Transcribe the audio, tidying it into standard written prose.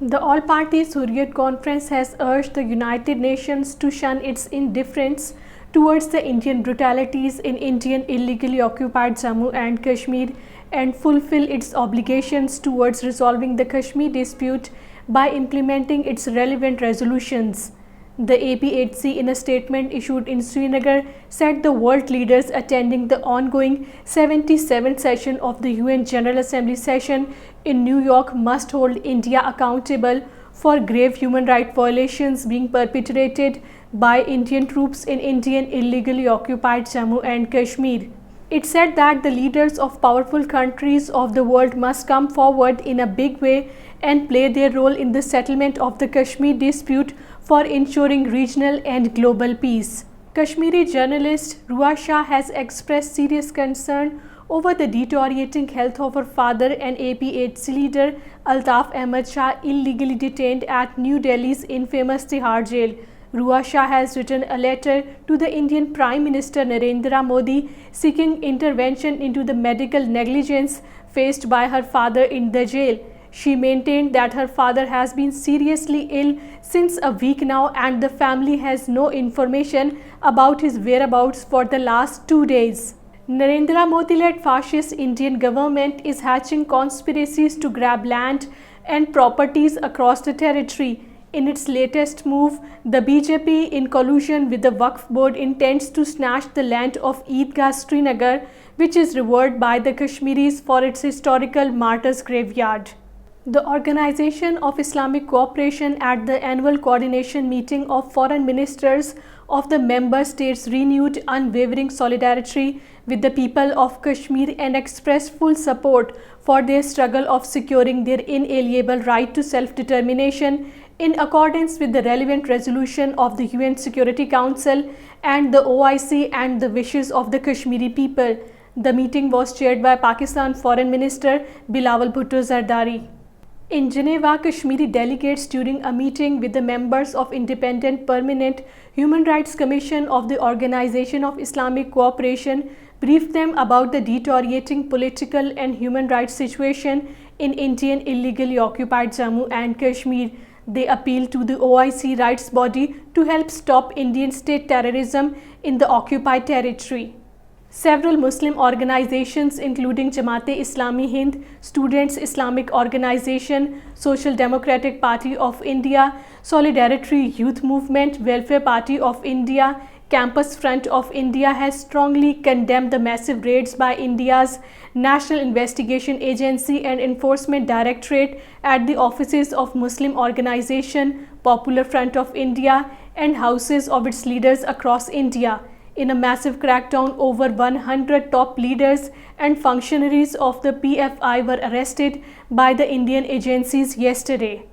The All-Party Hurriyat Conference has urged the United Nations to shun its indifference towards the Indian brutalities in Indian illegally occupied Jammu and Kashmir and fulfill its obligations towards resolving the Kashmir dispute by implementing its relevant resolutions. The APHC, in a statement issued in Srinagar, said the world leaders attending the ongoing 77th session of the UN General Assembly session in New York must hold India accountable for grave human rights violations being perpetrated by Indian troops in Indian illegally occupied Jammu and Kashmir. It said that the leaders of powerful countries of the world must come forward in a big way and play their role in the settlement of the Kashmir dispute for ensuring regional and global peace. Kashmiri journalist Ruha Shah has expressed serious concern over the deteriorating health of her father and APHC leader Altaf Ahmad Shah, illegally detained at New Delhi's infamous Tihar jail. Ruha Shah has written a letter to the Indian Prime Minister Narendra Modi seeking intervention into the medical negligence faced by her father in the jail. She maintained that her father has been seriously ill since a week now and the family has no information about his whereabouts for the last 2 days. Narendra Modi-led fascist Indian government is hatching conspiracies to grab land and properties across the territory. In its latest move, the BJP, in collusion with the Waqf board, intends to snatch the land of Eidgah Srinagar, which is revered by the Kashmiris for its historical martyrs' graveyard. The Organization of Islamic Cooperation at the annual coordination meeting of foreign ministers of the member states renewed unwavering solidarity with the people of Kashmir and expressed full support for their struggle of securing their inalienable right to self-determination in accordance with the relevant resolution of the UN Security Council and the OIC and the wishes of the Kashmiri people. The meeting was chaired by Pakistan Foreign Minister Bilawal Bhutto Zardari. In Geneva, Kashmiri delegates, during a meeting with the members of Independent Permanent Human Rights Commission of the Organization of Islamic Cooperation, briefed them about the deteriorating political and human rights situation in Indian illegally occupied Jammu and Kashmir. They appealed to the OIC rights body to help stop Indian state terrorism in the occupied territory. Several Muslim organizations including Jamaat-e-Islami Hind, Students Islamic Organization, Social Democratic Party of India, Solidarity Youth Movement, Welfare Party of India, Campus Front of India has strongly condemned the massive raids by India's National Investigation Agency and Enforcement Directorate at the offices of Muslim Organization, Popular Front of India and houses of its leaders across India. In a massive crackdown, over 100 top leaders and functionaries of the PFI were arrested by the Indian agencies yesterday.